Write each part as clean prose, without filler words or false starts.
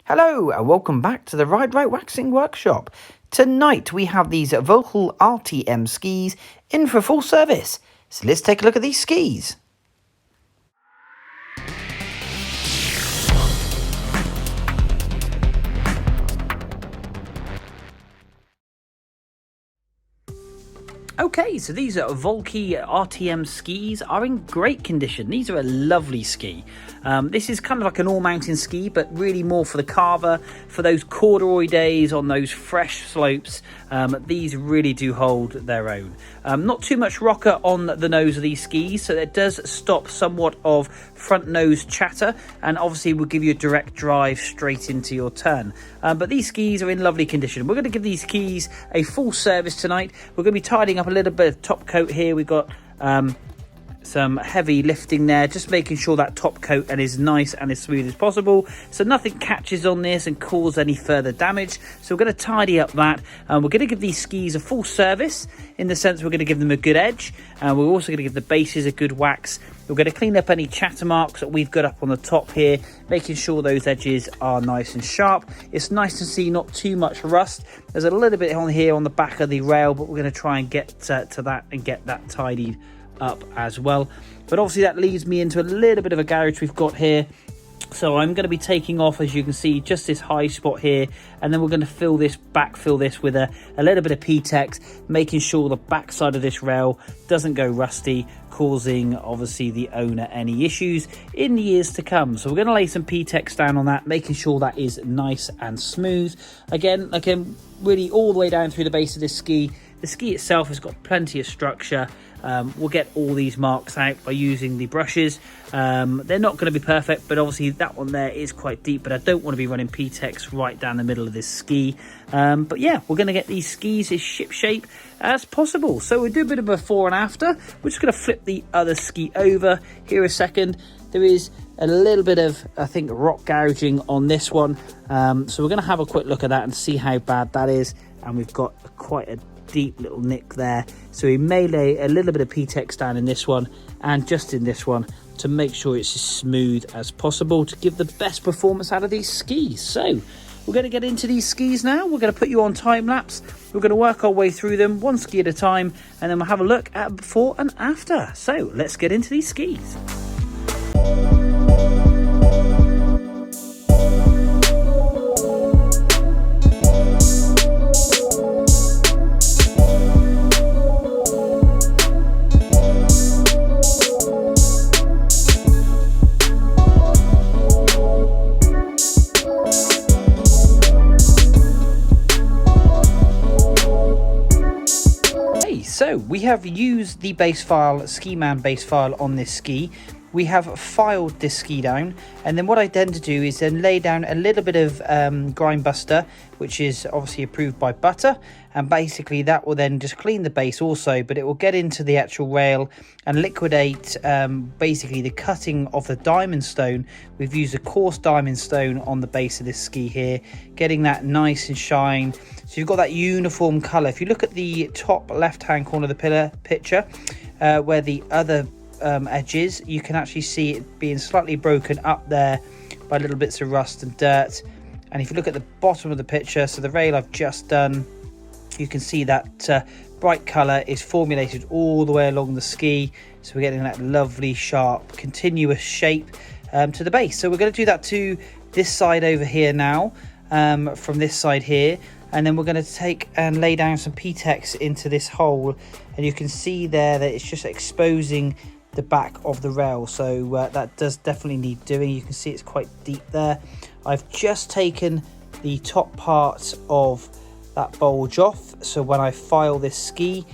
Hello and welcome back to the Ride Right Waxing Workshop. Tonight we have these Volkl RTM skis in for full service. So let's take a look at these skis. Okay, so these are Volkl RTM skis are in great condition. These are a lovely ski. This is kind of like an all-mountain ski, but really more for the carver, for those corduroy days on those fresh slopes. These really do hold their own. Not too much rocker on the nose of these skis, so it does stop somewhat of front nose chatter, and obviously will give you a direct drive straight into your turn. But these skis are in lovely condition. We're going to give these skis a full service tonight. We're going to be tidying up a little bit of top coat here. We've got some heavy lifting there, just making sure that top coat and is nice and as smooth as possible, so nothing catches on this and cause any further damage. So we're going to tidy up that, and we're going to give these skis a full service in the sense we're going to give them a good edge, and we're also going to give the bases a good wax. We're going to clean up any chatter marks that we've got up on the top here, making sure those edges are nice and sharp. It's nice to see not too much rust. There's a little bit on here on the back of the rail, but we're going to try and get to that and get that tidied up as well. But obviously that leads me into a little bit of a garage we've got here. So I'm going to be taking off, as you can see, just this high spot here, and then we're going to backfill this with a little bit of Ptex, making sure the back side of this rail doesn't go rusty, causing obviously the owner any issues in the years to come. So we're going to lay some Ptex down on that, making sure that is nice and smooth. Again, really all the way down through the base of this ski. The ski itself has got plenty of structure. We'll get all these marks out by using the brushes. They're not going to be perfect, but obviously that one there is quite deep, but I don't want to be running Ptex right down the middle of this ski. But yeah, we're going to get these skis as ship shape as possible. So we'll do a bit of before and after. We're just going to flip the other ski over here a second. There is a little bit of, I think, rock gouging on this one. So we're going to have a quick look at that and see how bad that is. And we've got quite a deep little nick there, so we may lay a little bit of Ptex down in this one and just in this one to make sure it's as smooth as possible to give the best performance out of these skis. So we're going to get into these skis now. We're going to put you on time lapse. We're going to work our way through them one ski at a time, and then we'll have a look at before and after. So let's get into these skis. So we have used the base file, Ski Man base file on this ski. We have filed this ski down, and then what I tend to do is then lay down a little bit of grind buster, which is obviously approved by Butter, and basically that will then just clean the base also, but it will get into the actual rail and liquidate basically the cutting of the diamond stone. We've used a coarse diamond stone on the base of this ski here, getting that nice and shine. So you've got that uniform colour. If you look at the top left hand corner of the picture, where the other edges, you can actually see it being slightly broken up there by little bits of rust and dirt. And if you look at the bottom of the picture, so the rail I've just done, you can see that bright colour is formulated all the way along the ski, so we're getting that lovely sharp continuous shape to the base. So we're going to do that to this side over here now, from this side here, and then we're going to take and lay down some Ptex into this hole, and you can see there that it's just exposing the back of the rail, so that does definitely need doing. You can see it's quite deep there. I've just taken the top part of that bulge off, so when I file this ski,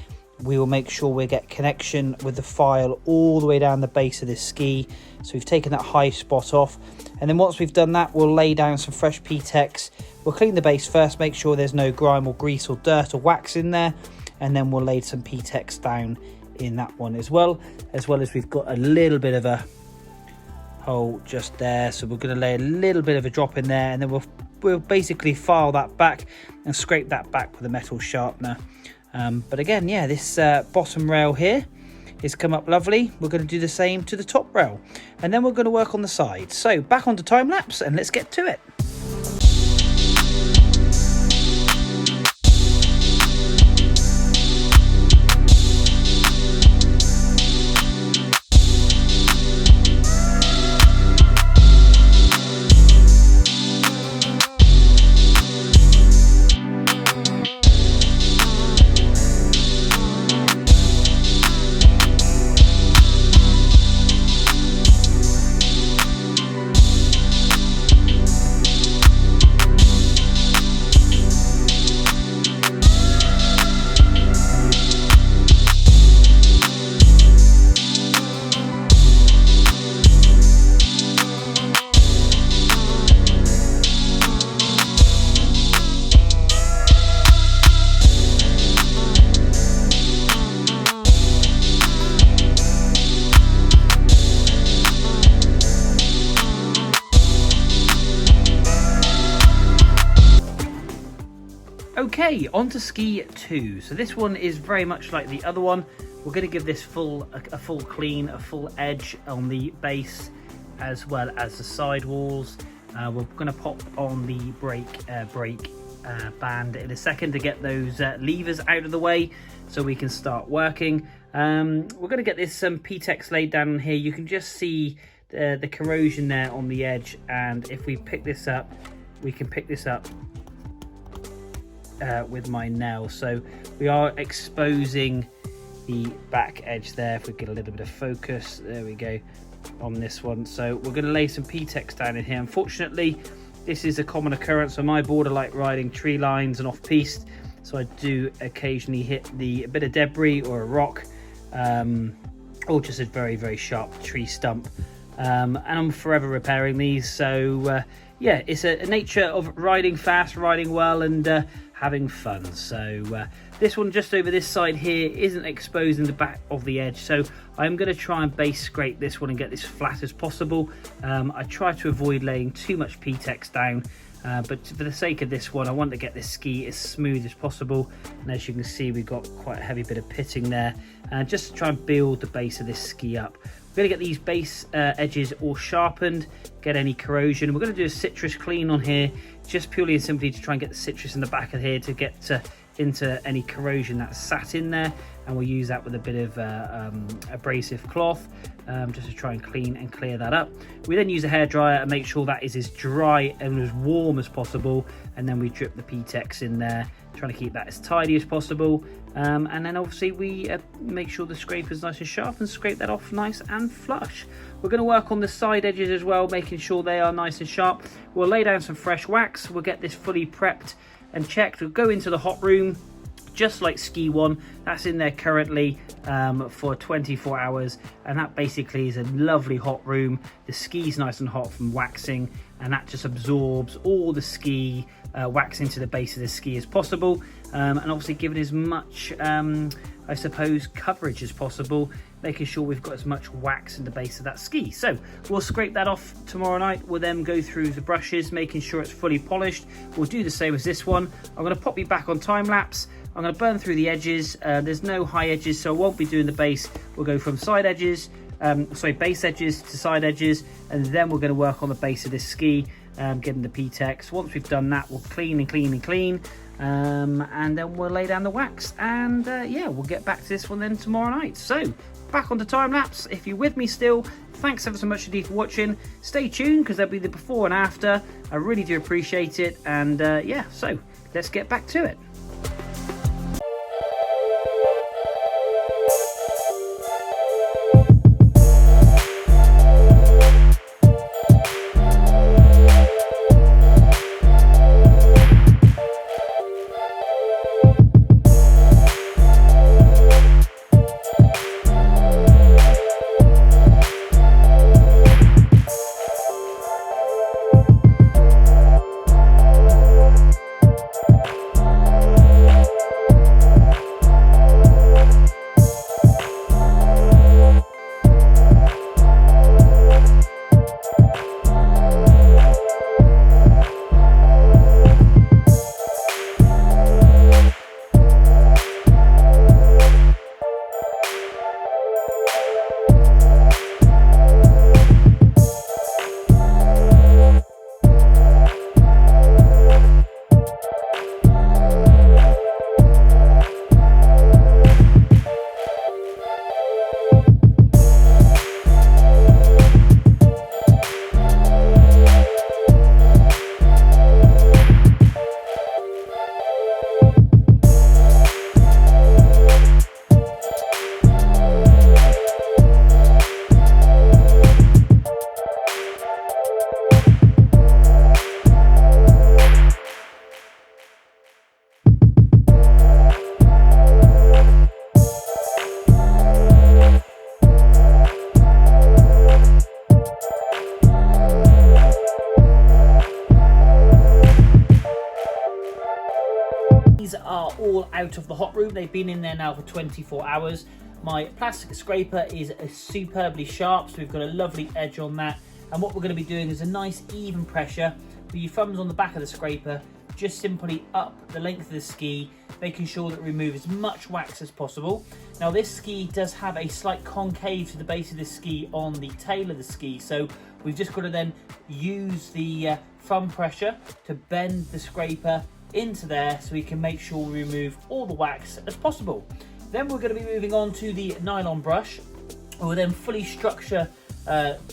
we will make sure we get connection with the file all the way down the base of this ski. So we've taken that high spot off, and then once we've done that, we'll lay down some fresh Ptex. We'll clean the base first, make sure there's no grime or grease or dirt or wax in there, and then we'll lay some Ptex down in that one as well as we've got a little bit of a hole just there, so we're going to lay a little bit of a drop in there, and then we'll basically file that back and scrape that back with a metal sharpener. But again, yeah, this bottom rail here is come up lovely. We're going to do the same to the top rail, and then we're going to work on the sides. So back onto time lapse and let's get to it. Okay, on to ski 2. So this one is very much like the other one. We're going to give this a full clean, a full edge on the base as well as the sidewalls. We're going to pop on the brake band in a second to get those levers out of the way so we can start working. We're going to get this Ptex laid down here. You can just see the corrosion there on the edge, and if we pick this up, we can pick this up with my nail. So we are exposing the back edge there. If we get a little bit of focus, there we go on this one. So we're going to lay some Ptex down in here. Unfortunately, this is a common occurrence on my board. I like riding tree lines and off-piste, so I do occasionally hit a bit of debris or a rock, or just a very, very sharp tree stump. And I'm forever repairing these. So yeah, it's a nature of riding fast, riding well, and having fun. So this one just over this side here isn't exposing the back of the edge, so I'm going to try and base scrape this one and get this flat as possible. I try to avoid laying too much Ptex down, but for the sake of this one, I want to get this ski as smooth as possible. And as you can see, we've got quite a heavy bit of pitting there, just to try and build the base of this ski up. We're going to get these base edges all sharpened, get any corrosion. We're going to do a citrus clean on here, just purely and simply to try and get the citrus in the back of here to get into any corrosion that's sat in there. And we'll use that with a bit of abrasive cloth, just to try and clean and clear that up. We then use a hairdryer and make sure that is as dry and as warm as possible. And then we drip the Ptex in there, trying to keep that as tidy as possible. And then obviously we make sure the scraper is nice and sharp and scrape that off nice and flush. We're going to work on the side edges as well, making sure they are nice and sharp. We'll lay down some fresh wax. We'll get this fully prepped and checked. We'll go into the hot room, just like ski 1. That's in there currently for 24 hours, and that basically is a lovely hot room. The ski's nice and hot from waxing, and that just absorbs all the ski wax into the base of the ski as possible, and obviously give it as much I suppose coverage as possible, making sure we've got as much wax in the base of that ski. So we'll scrape that off tomorrow night. We'll then go through the brushes, making sure it's fully polished. We'll do the same as this one. I'm going to pop you back on time lapse. I'm going to burn through the edges. There's no high edges, so I won't be doing the base. We'll go from side edges, base edges to side edges, and then we're going to work on the base of this ski, getting the Ptex. Once we've done that, we'll clean and clean and clean, and then we'll lay down the wax, and yeah, we'll get back to this one then tomorrow night. So back onto time lapse. If you're with me still, thanks ever so much indeed for watching. Stay tuned because there'll be the before and after. I really do appreciate it, and yeah, so let's get back to it. Are all out of the hot room. They've been in there now for 24 hours. My plastic scraper is superbly sharp, so we've got a lovely edge on that. And what we're going to be doing is a nice even pressure with your thumbs on the back of the scraper, just simply up the length of the ski, making sure that we remove as much wax as possible. Now this ski does have a slight concave to the base of the ski on the tail of the ski, so we've just got to then use the thumb pressure to bend the scraper into there so we can make sure we remove all the wax as possible. Then we're going to be moving on to the nylon brush. We'll then fully structure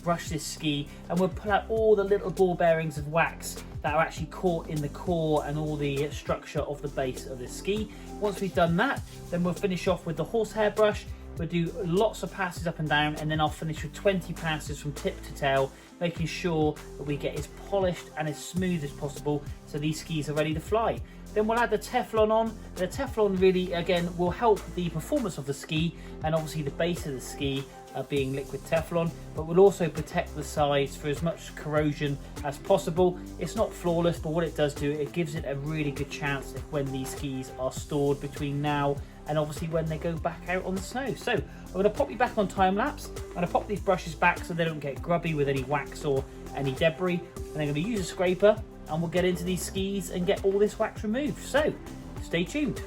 brush this ski, and we'll pull out all the little ball bearings of wax that are actually caught in the core and all the structure of the base of the ski. Once we've done that, then we'll finish off with the horsehair brush. We'll do lots of passes up and down, and then I'll finish with 20 passes from tip to tail, making sure that we get as polished and as smooth as possible so these skis are ready to fly. Then we'll add the Teflon on. The Teflon really, again, will help the performance of the ski, and obviously the base of the ski being liquid Teflon, but will also protect the sides for as much corrosion as possible. It's not flawless, but what it does do, it gives it a really good chance if when these skis are stored between now and obviously when they go back out on the snow. So I'm going to pop you back on time lapse. I'm going to pop these brushes back so they don't get grubby with any wax or any debris, and I'm going to use a scraper and we'll get into these skis and get all this wax removed. So stay tuned.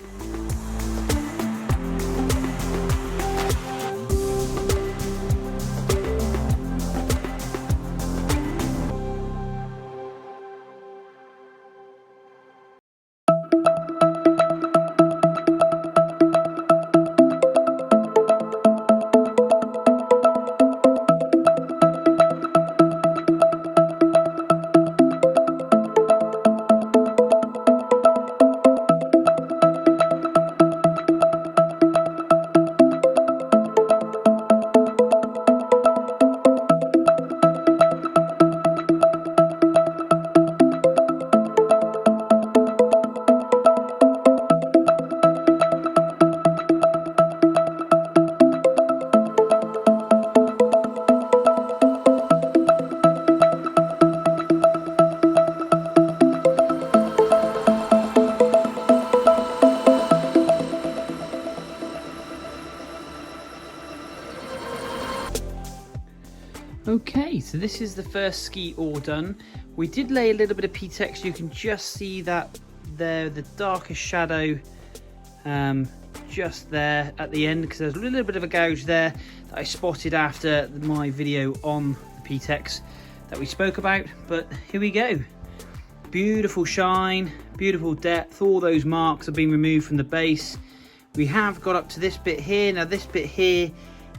Okay, so this is the first ski all done. We did lay a little bit of Ptex. You can just see that there, the darkest shadow just there at the end, because there's a little bit of a gouge there that I spotted after my video on the Ptex that we spoke about. But here we go. Beautiful shine, beautiful depth. All those marks have been removed from the base. We have got up to this bit here. Now this bit here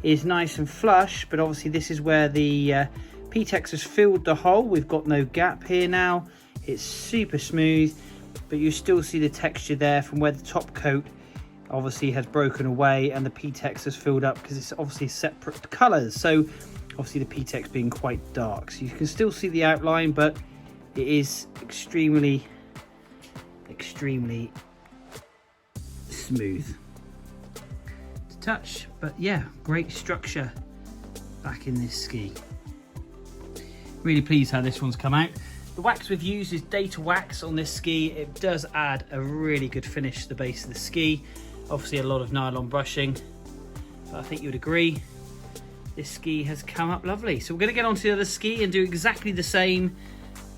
is nice and flush, but obviously this is where the Ptex has filled the hole. We've got no gap here now. It's super smooth, but you still see the texture there from where the top coat obviously has broken away and the Ptex has filled up, because it's obviously separate colours. So obviously the Ptex being quite dark, so you can still see the outline, but it is extremely smooth to touch. But yeah, great structure back in this ski. Really pleased how this one's come out. The wax we've used is Data Wax on this ski. It does add a really good finish to the base of the ski. Obviously a lot of nylon brushing, but I think you would agree this ski has come up lovely. So we're going to get onto the other ski and do exactly the same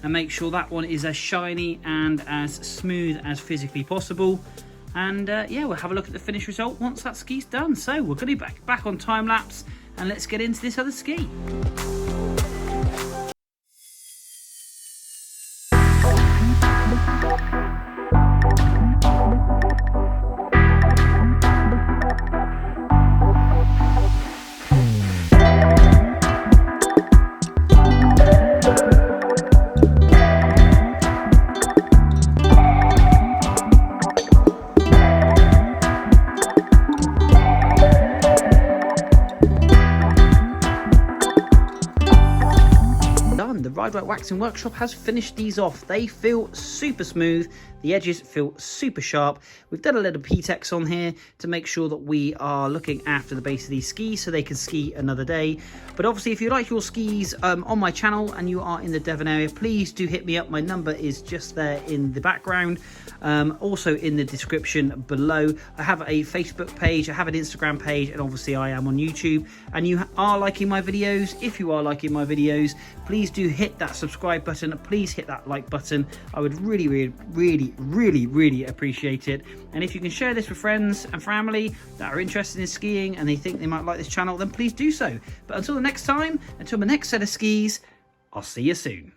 and make sure that one is as shiny and as smooth as physically possible. And yeah, we'll have a look at the finished result once that ski's done. So we're going to be back on time lapse, and let's get into this other ski. Ride Right Waxing Workshop has finished these off. They feel super smooth. The edges feel super sharp. We've done a little Ptex on here to make sure that we are looking after the base of these skis so they can ski another day. But obviously, if you like your skis on my channel and you are in the Devon area, please do hit me up. My number is just there in the background. Also in the description below. I have a Facebook page, I have an Instagram page, and obviously I am on YouTube. And you are liking my videos. If you are liking my videos, please do hit hit that subscribe button, please hit that like button. I would really appreciate it. And if you can share this with friends and family that are interested in skiing and they think they might like this channel, then please do so. But until the next time, until the next set of skis, I'll see you soon.